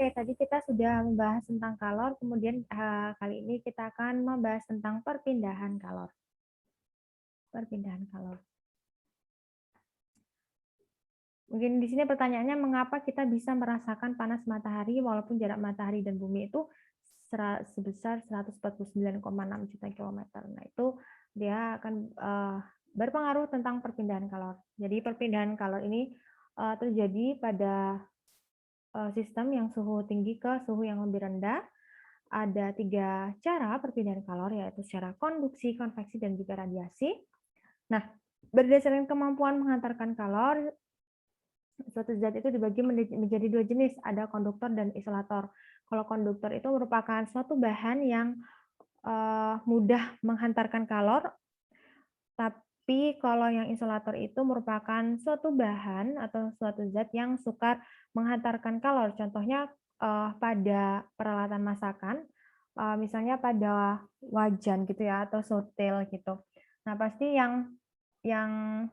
Oke, tadi kita sudah membahas tentang kalor, kemudian kali ini kita akan membahas tentang perpindahan kalor. Perpindahan kalor. Mungkin di sini pertanyaannya, mengapa kita bisa merasakan panas matahari walaupun jarak matahari dan bumi itu sebesar 149,6 juta kilometer. Nah, itu dia akan berpengaruh tentang perpindahan kalor. Jadi perpindahan kalor ini terjadi pada sistem yang suhu tinggi ke suhu yang lebih rendah. Ada 3 cara perpindahan kalor, yaitu secara konduksi, konveksi, dan juga radiasi. Nah, berdasarkan kemampuan menghantarkan kalor, suatu zat itu dibagi menjadi 2 jenis, ada konduktor dan isolator. Kalau konduktor itu merupakan suatu bahan yang mudah menghantarkan kalor, tapi kalau yang isolator itu merupakan suatu bahan atau suatu zat yang sukar menghantarkan kalor. Contohnya pada peralatan masakan, misalnya pada wajan gitu ya, atau sutil gitu. Nah, pasti yang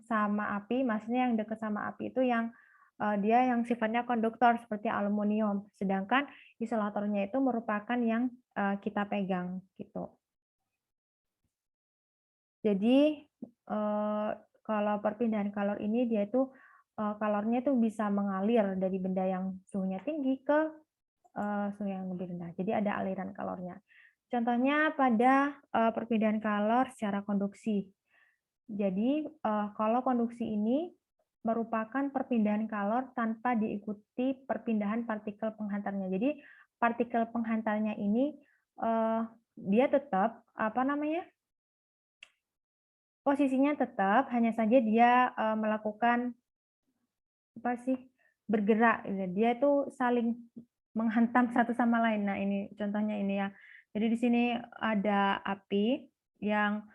sama api, maksudnya yang dekat sama api itu yang dia yang sifatnya konduktor seperti aluminium. Sedangkan isolatornya itu merupakan yang kita pegang gitu. Jadi kalau perpindahan kalor ini dia itu kalornya itu bisa mengalir dari benda yang suhunya tinggi ke suhu yang lebih rendah. Jadi ada aliran kalornya. Contohnya pada perpindahan kalor secara konduksi. Jadi kalau konduksi ini merupakan perpindahan kalor tanpa diikuti perpindahan partikel penghantarnya. Jadi partikel penghantarnya ini dia tetap posisinya tetap, hanya saja dia melakukan bergerak. Dia itu saling menghantam satu sama lain. Nah, ini contohnya ini ya. Jadi di sini ada api yang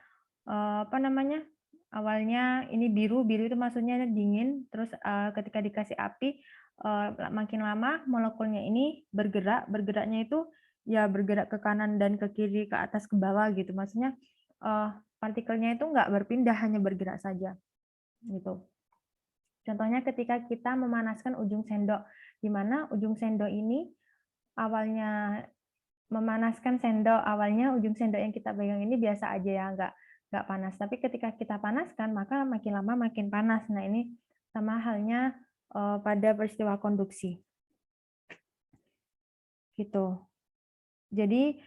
awalnya ini biru itu maksudnya dingin, terus ketika dikasih api makin lama molekulnya ini bergeraknya itu ya bergerak ke kanan dan ke kiri, ke atas, ke bawah gitu. Maksudnya partikelnya itu nggak berpindah, hanya bergerak saja gitu. Contohnya ketika kita memanaskan ujung sendok, di mana ujung sendok ini awalnya ujung sendok yang kita pegang ini biasa aja ya, nggak panas. Tapi ketika kita panaskan, maka makin lama makin panas. Nah, ini sama halnya pada peristiwa konduksi. Gitu. Jadi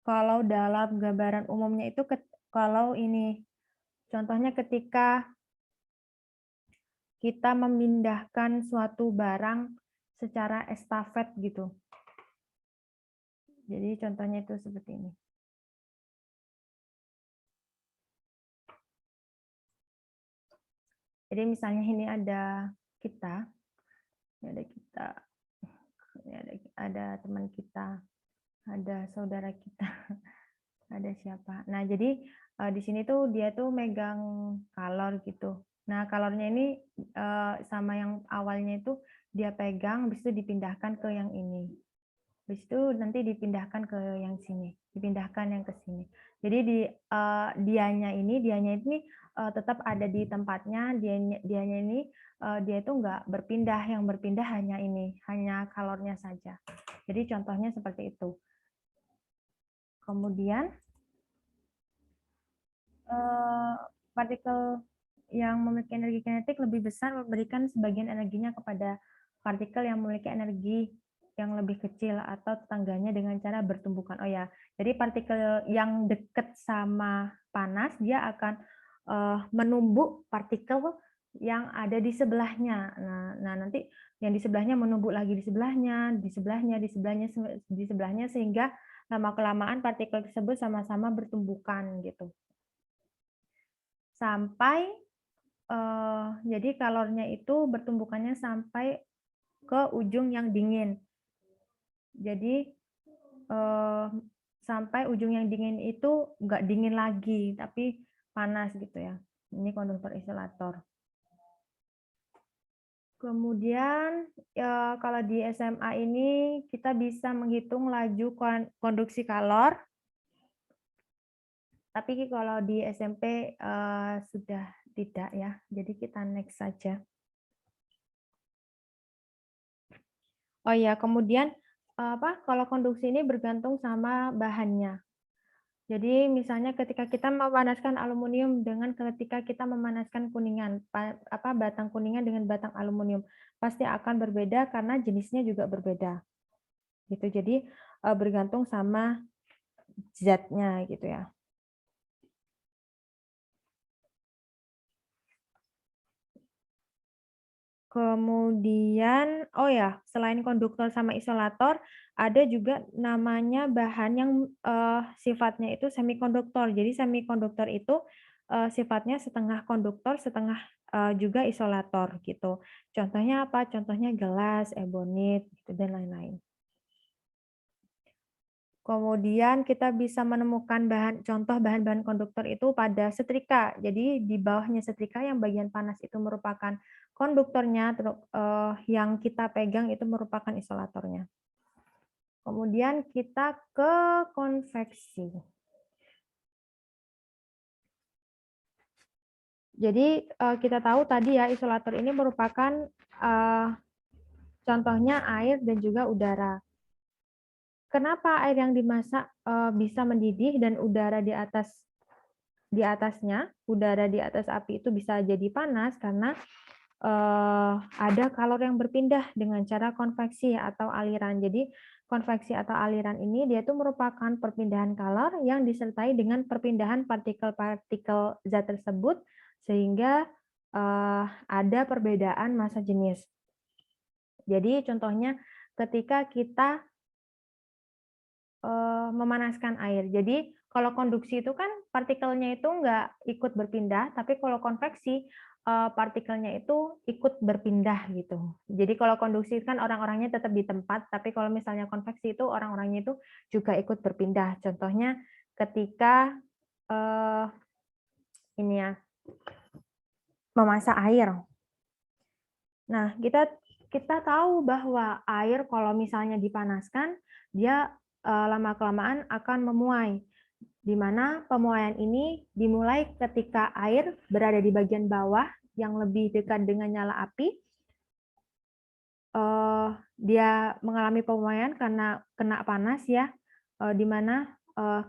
kalau dalam gambaran umumnya itu kalau ini contohnya ketika kita memindahkan suatu barang secara estafet gitu. Jadi contohnya itu seperti ini. Jadi misalnya ini ada kita, ada teman kita, ada saudara kita, ada siapa. Nah, jadi di sini tuh dia tuh megang kalor gitu. Nah, kalornya ini sama yang awalnya itu dia pegang, habis itu dipindahkan ke yang ini. Habis itu nanti dipindahkan ke yang sini, dipindahkan yang ke sini. Jadi dianya ini tetap ada di tempatnya, dianya ini dia itu nggak berpindah, yang berpindah hanya ini, hanya kalornya saja. Jadi contohnya seperti itu. Kemudian partikel yang memiliki energi kinetik lebih besar memberikan sebagian energinya kepada partikel yang memiliki energi yang lebih kecil atau tetangganya dengan cara bertumbukan. Oh ya, jadi partikel yang dekat sama panas dia akan menumbuk partikel yang ada di sebelahnya. Nah, nanti yang di sebelahnya menumbuk lagi di sebelahnya, di sebelahnya, di sebelahnya, di sebelahnya, sehingga lama-kelamaan partikel tersebut sama-sama bertumbukan gitu. Sampai jadi kalornya itu bertumbukannya sampai ke ujung yang dingin. Jadi sampai ujung yang dingin itu nggak dingin lagi, tapi panas gitu ya. Ini konduktor isolator. Kemudian kalau di SMA ini kita bisa menghitung laju konduksi kalor. Tapi kalau di SMP sudah tidak ya. Jadi kita next saja. Oh iya, kemudian kalau konduksi ini bergantung sama bahannya. Jadi misalnya ketika kita memanaskan aluminium dengan ketika kita memanaskan kuningan, batang kuningan dengan batang aluminium, pasti akan berbeda karena jenisnya juga berbeda, gitu. Jadi, bergantung sama zatnya gitu ya. Kemudian, oh ya, selain konduktor sama isolator, ada juga namanya bahan yang, sifatnya itu semikonduktor. Jadi semikonduktor itu, sifatnya setengah konduktor, setengah, juga isolator gitu. Contohnya apa? Contohnya gelas, ebonit, gitu, dan lain-lain. Kemudian kita bisa menemukan contoh bahan-bahan konduktor itu pada setrika. Jadi di bawahnya setrika yang bagian panas itu merupakan konduktornya, yang kita pegang itu merupakan isolatornya. Kemudian kita ke konveksi. Jadi, kita tahu tadi ya isolator ini merupakan, contohnya air dan juga udara. Kenapa air yang dimasak, bisa mendidih dan udara di atasnya, udara di atas api itu bisa jadi panas karena ada kalor yang berpindah dengan cara konveksi atau aliran. Jadi konveksi atau aliran ini dia itu merupakan perpindahan kalor yang disertai dengan perpindahan partikel-partikel zat tersebut sehingga ada perbedaan massa jenis. Jadi contohnya ketika kita memanaskan air. Jadi kalau konduksi itu kan partikelnya itu nggak ikut berpindah, tapi kalau konveksi, partikelnya itu ikut berpindah gitu. Jadi kalau konduksi kan orang-orangnya tetap di tempat, tapi kalau misalnya konveksi itu orang-orangnya itu juga ikut berpindah. Contohnya ketika, eee, ini ya, memasak air. Nah, kita kita tahu bahwa air kalau misalnya dipanaskan, dia, lama-kelamaan akan memuai. Di mana pemuaian ini dimulai ketika air berada di bagian bawah yang lebih dekat dengan nyala api, dia mengalami pemuaian karena kena panas ya, di mana,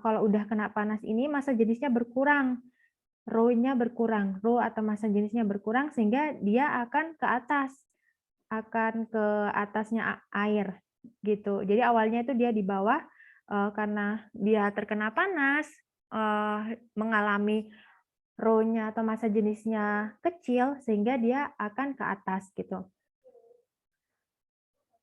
kalau udah kena panas ini massa jenisnya berkurang, Rho-nya berkurang, Rho atau massa jenisnya berkurang sehingga dia akan ke atasnya air, gitu. Jadi awalnya itu dia di bawah, karena dia terkena panas, mengalami Rho-nya atau massa jenisnya kecil, sehingga dia akan ke atas, gitu.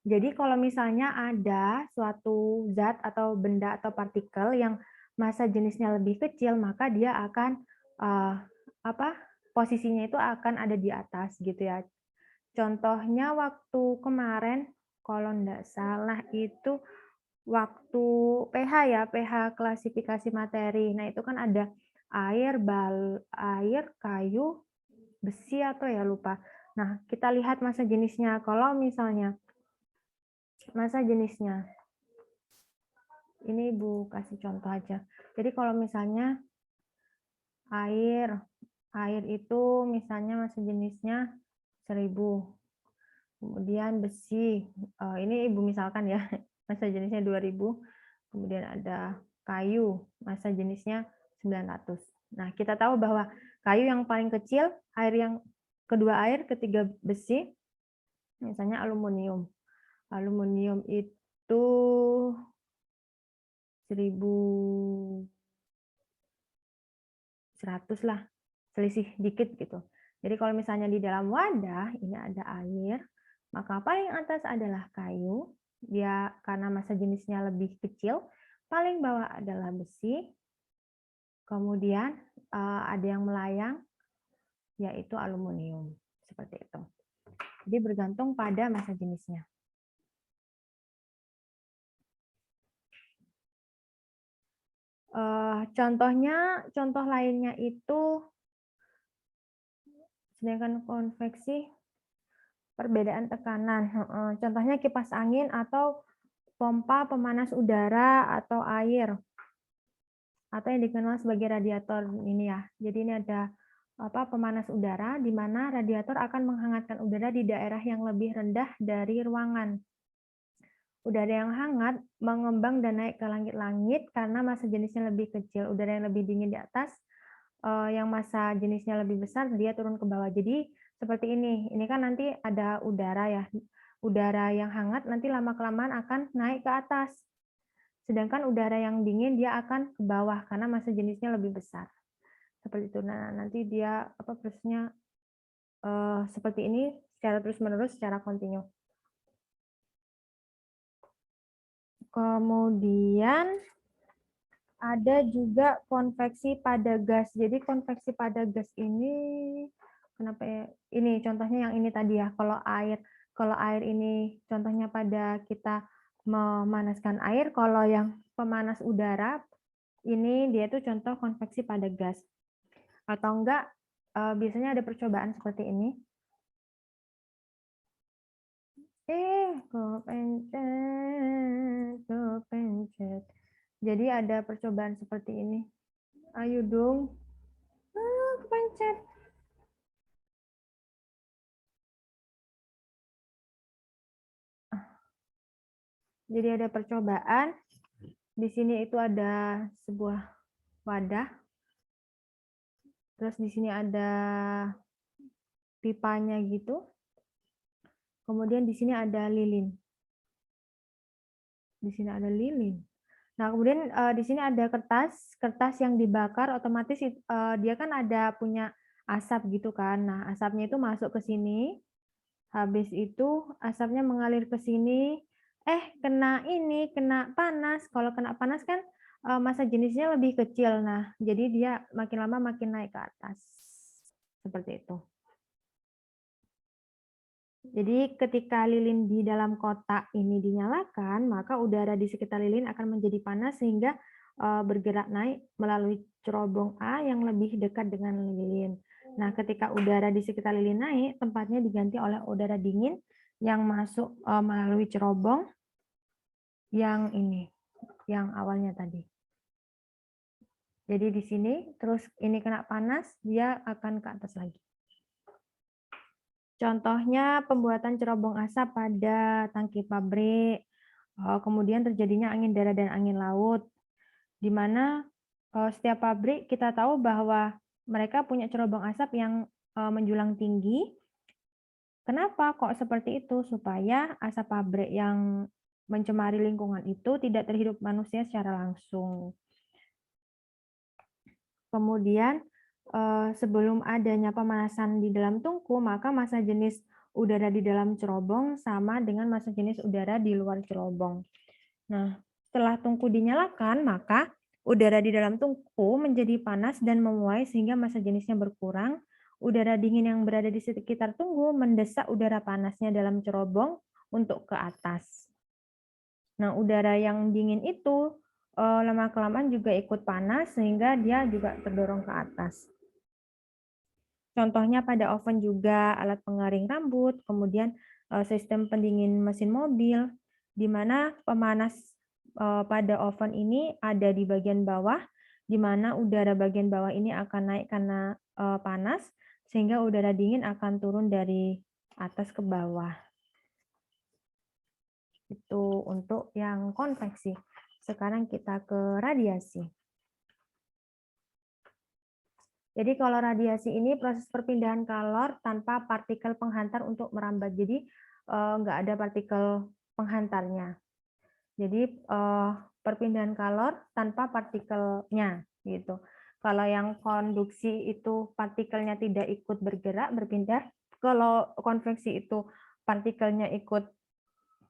Jadi kalau misalnya ada suatu zat atau benda atau partikel yang massa jenisnya lebih kecil, maka dia akan, eee, posisinya itu akan ada di atas, gitu ya. Contohnya waktu kemarin, kalau nggak salah itu waktu pH ya, pH klasifikasi materi. Nah, itu kan ada air, kayu, besi atau ya lupa. Nah, kita lihat massa jenisnya. Kalau misalnya massa jenisnya, ini Ibu kasih contoh aja. Jadi kalau misalnya air, air itu misalnya massa jenisnya 1000. Kemudian besi, ini Ibu misalkan ya, massa jenisnya 2000. Kemudian ada kayu, massa jenisnya 900. Nah, kita tahu bahwa kayu yang paling kecil, kedua air, ketiga besi, misalnya aluminium. Aluminium itu 1100 lah, selisih dikit gitu. Jadi kalau misalnya di dalam wadah ini ada air, maka paling atas adalah kayu, dia karena massa jenisnya lebih kecil, paling bawah adalah besi, kemudian ada yang melayang, yaitu aluminium, seperti itu. Jadi bergantung pada massa jenisnya. Contoh lainnya itu sedangkan konveksi perbedaan tekanan. Contohnya kipas angin atau pompa pemanas udara atau air, atau yang dikenal sebagai radiator ini ya. Jadi ini ada pemanas udara, di mana radiator akan menghangatkan udara di daerah yang lebih rendah dari ruangan. Udara yang hangat mengembang dan naik ke langit-langit karena massa jenisnya lebih kecil. Udara yang lebih dingin di atas, yang massa jenisnya lebih besar, dia turun ke bawah. Jadi seperti ini kan nanti ada udara ya, udara yang hangat nanti lama-kelamaan akan naik ke atas. Sedangkan udara yang dingin dia akan ke bawah karena massa jenisnya lebih besar. Seperti itu. Nah, nanti dia prosesnya seperti ini secara terus-menerus, secara kontinu. Kemudian ada juga konveksi pada gas. Jadi konveksi pada gas ini kenapa ya? Ini contohnya yang ini tadi ya. Kalau air ini contohnya pada kita memanaskan air, kalau yang pemanas udara ini dia tuh contoh konveksi pada gas. Atau enggak biasanya ada percobaan seperti ini. Kepencet. Jadi ada percobaan seperti ini. Ayo dong. Kepencet. Jadi ada percobaan. Di sini itu ada sebuah wadah. Terus di sini ada pipanya gitu. Kemudian di sini ada lilin. Di sini ada lilin. Nah, kemudian di sini ada kertas yang dibakar, otomatis dia kan ada punya asap gitu kan. Nah, asapnya itu masuk ke sini, habis itu asapnya mengalir ke sini, kena panas. Kalau kena panas kan massa jenisnya lebih kecil. Nah, jadi dia makin lama makin naik ke atas. Seperti itu. Jadi ketika lilin di dalam kotak ini dinyalakan, maka udara di sekitar lilin akan menjadi panas sehingga bergerak naik melalui cerobong A yang lebih dekat dengan lilin. Nah, ketika udara di sekitar lilin naik, tempatnya diganti oleh udara dingin yang masuk melalui cerobong yang ini, yang awalnya tadi. Jadi di sini, terus ini kena panas, dia akan ke atas lagi. Contohnya pembuatan cerobong asap pada tangki pabrik, kemudian terjadinya angin darat dan angin laut, di mana setiap pabrik kita tahu bahwa mereka punya cerobong asap yang menjulang tinggi. Kenapa kok seperti itu? Supaya asap pabrik yang mencemari lingkungan itu tidak terhirup manusia secara langsung. Kemudian sebelum adanya pemanasan di dalam tungku, maka massa jenis udara di dalam cerobong sama dengan massa jenis udara di luar cerobong. Nah, setelah tungku dinyalakan, maka udara di dalam tungku menjadi panas dan memuai sehingga massa jenisnya berkurang. Udara dingin yang berada di sekitar tungku mendesak udara panasnya dalam cerobong untuk ke atas. Nah, udara yang dingin itu lama-kelamaan juga ikut panas sehingga dia juga terdorong ke atas. Contohnya pada oven juga alat pengaring rambut, kemudian sistem pendingin mesin mobil, di mana pemanas pada oven ini ada di bagian bawah, di mana udara bagian bawah ini akan naik karena panas, sehingga udara dingin akan turun dari atas ke bawah. Itu untuk yang konveksi. Sekarang kita ke radiasi. Jadi kalau radiasi ini proses perpindahan kalor tanpa partikel penghantar untuk merambat. Jadi nggak ada partikel penghantarnya. Jadi perpindahan kalor tanpa partikelnya gitu. Kalau yang konduksi itu partikelnya tidak ikut bergerak berpindah. Kalau konveksi itu partikelnya ikut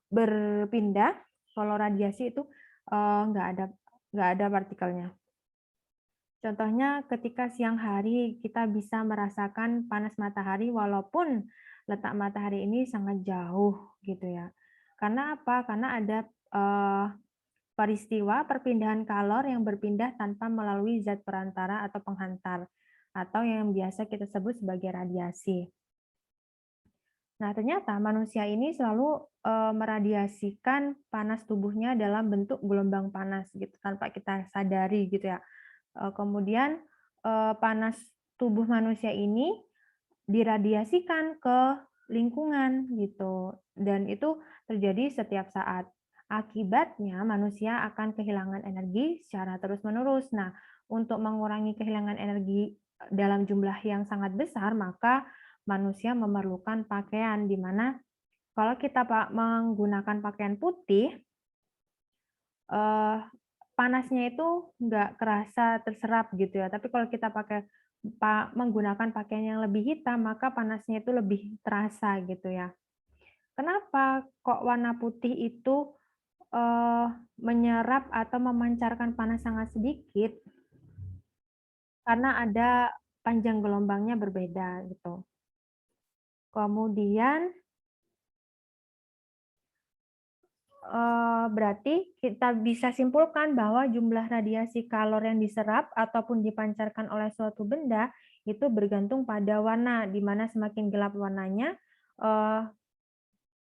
berpindah. Kalau radiasi itu nggak ada partikelnya. Contohnya ketika siang hari kita bisa merasakan panas matahari walaupun letak matahari ini sangat jauh gitu ya. Karena apa? Karena ada peristiwa perpindahan kalor yang berpindah tanpa melalui zat perantara atau penghantar atau yang biasa kita sebut sebagai radiasi. Nah, ternyata manusia ini selalu meradiasikan panas tubuhnya dalam bentuk gelombang panas gitu tanpa kita sadari gitu ya. Kemudian panas tubuh manusia ini diradiasikan ke lingkungan gitu dan itu terjadi setiap saat. Akibatnya, manusia akan kehilangan energi secara terus-menerus. Nah, untuk mengurangi kehilangan energi dalam jumlah yang sangat besar, maka manusia memerlukan pakaian, di mana kalau kita menggunakan pakaian putih, eh, panasnya itu nggak kerasa terserap gitu ya. Tapi kalau kita menggunakan pakaian yang lebih hitam, maka panasnya itu lebih terasa gitu ya. Kenapa kok warna putih itu menyerap atau memancarkan panas sangat sedikit? Karena ada panjang gelombangnya berbeda gitu. Kemudian berarti kita bisa simpulkan bahwa jumlah radiasi kalor yang diserap ataupun dipancarkan oleh suatu benda itu bergantung pada warna, di mana semakin gelap warnanya,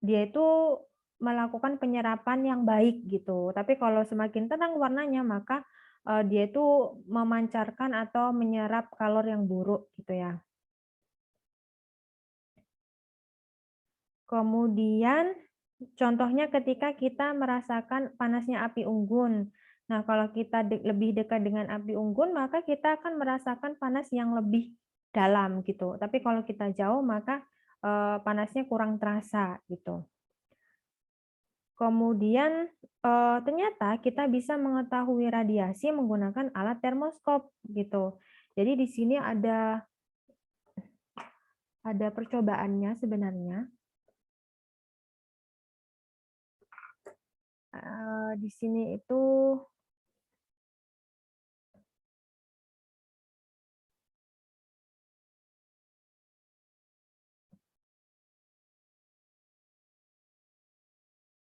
dia itu melakukan penyerapan yang baik gitu. Tapi kalau semakin terang warnanya, maka dia itu memancarkan atau menyerap kalor yang buruk gitu ya. Kemudian contohnya ketika kita merasakan panasnya api unggun. Nah, kalau kita lebih dekat dengan api unggun, maka kita akan merasakan panas yang lebih dalam gitu. Tapi kalau kita jauh, maka panasnya kurang terasa gitu. Kemudian ternyata kita bisa mengetahui radiasi menggunakan alat termoskop gitu. Jadi di sini ada percobaannya sebenarnya. Di sini itu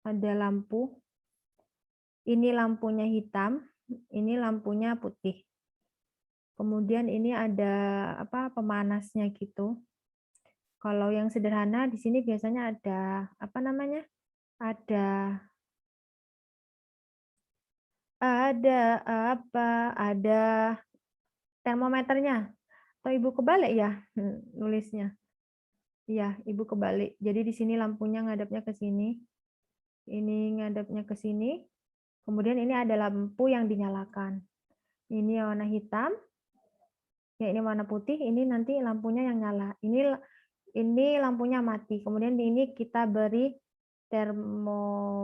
ada lampu. Ini lampunya hitam, ini lampunya putih. Kemudian ini ada pemanasnya gitu. Kalau yang sederhana di sini biasanya ada Ada ada termometernya. Atau Ibu kebalik ya nulisnya? Iya, Ibu kebalik. Jadi di sini lampunya ngadepnya ke sini. Ini ngadepnya ke sini. Kemudian ini ada lampu yang dinyalakan. Ini warna hitam, ya ini warna putih, ini nanti lampunya yang nyala. Ini lampunya mati. Kemudian ini kita beri termometer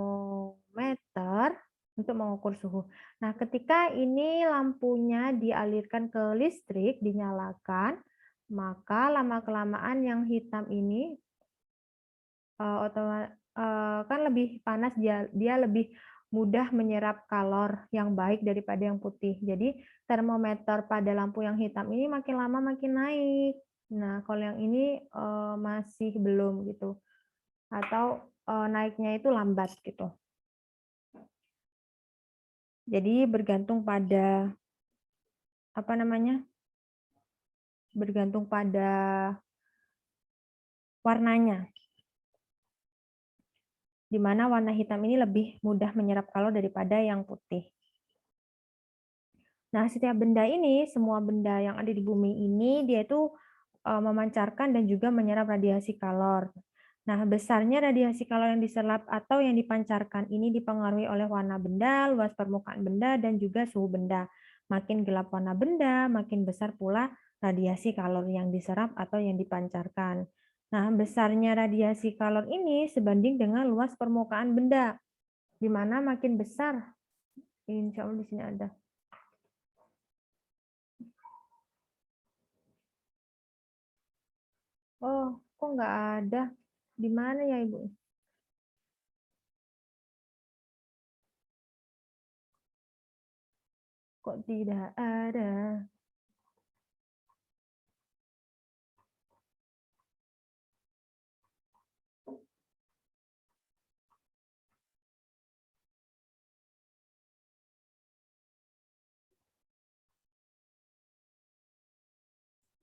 untuk mengukur suhu. Nah, ketika ini lampunya dialirkan ke listrik, dinyalakan, maka lama-kelamaan yang hitam ini kan lebih panas, dia lebih mudah menyerap kalor yang baik daripada yang putih. Jadi termometer pada lampu yang hitam ini makin lama makin naik. Nah, kalau yang ini masih belum gitu. Atau naiknya itu lambat gitu. Jadi bergantung pada bergantung pada warnanya. Di mana warna hitam ini lebih mudah menyerap kalor daripada yang putih. Nah, setiap benda ini, semua benda yang ada di bumi ini, dia itu memancarkan dan juga menyerap radiasi kalor. Nah, besarnya radiasi kalor yang diserap atau yang dipancarkan ini dipengaruhi oleh warna benda, luas permukaan benda, dan juga suhu benda. Makin gelap warna benda, makin besar pula radiasi kalor yang diserap atau yang dipancarkan. Nah, besarnya radiasi kalor ini sebanding dengan luas permukaan benda, di mana makin besar. Insya Allah di sini ada. Oh, kok nggak ada? Di mana ya, Ibu? Kok tidak ada?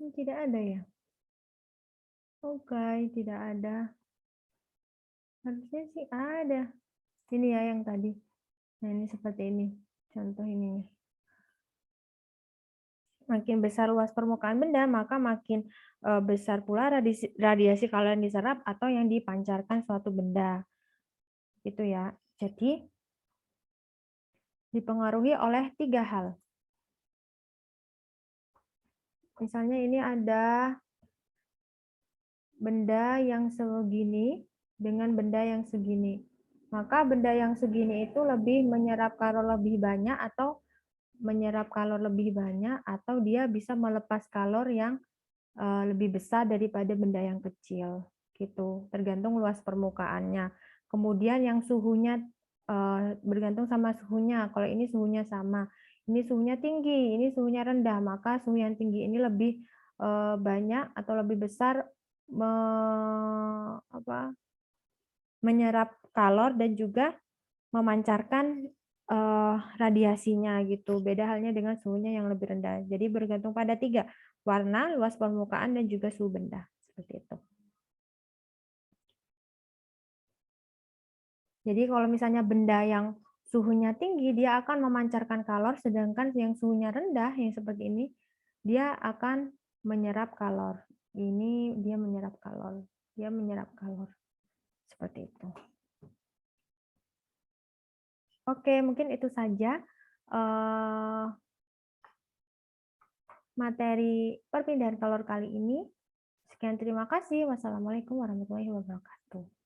Tidak ada ya? Oke, tidak ada. Harusnya sih ada. Ini ya yang tadi. Nah, ini seperti ini. Contoh ininya. Makin besar luas permukaan benda, maka makin besar pula radiasi kalor yang diserap atau yang dipancarkan suatu benda. Gitu ya. Jadi, dipengaruhi oleh 3 hal. Misalnya ini ada benda yang segini dengan benda yang segini. Maka benda yang segini itu lebih menyerap kalor lebih banyak atau menyerap kalor lebih banyak, atau dia bisa melepas kalor yang lebih besar daripada benda yang kecil. Gitu, tergantung luas permukaannya. Kemudian yang suhunya bergantung sama suhunya. Kalau ini suhunya sama, ini suhunya tinggi, ini suhunya rendah, maka suhu yang tinggi ini lebih banyak atau lebih besar menyerap kalor dan juga memancarkan radiasinya gitu. Beda halnya dengan suhunya yang lebih rendah. Jadi bergantung pada 3, warna, luas permukaan, dan juga suhu benda. Seperti itu. Jadi kalau misalnya benda yang suhunya tinggi, dia akan memancarkan kalor, sedangkan yang suhunya rendah, yang seperti ini, dia akan menyerap kalor. Ini dia menyerap kalor. Dia menyerap kalor. Seperti itu. Oke, mungkin itu saja materi perpindahan kalor kali ini. Sekian, terima kasih. Wassalamualaikum warahmatullahi wabarakatuh.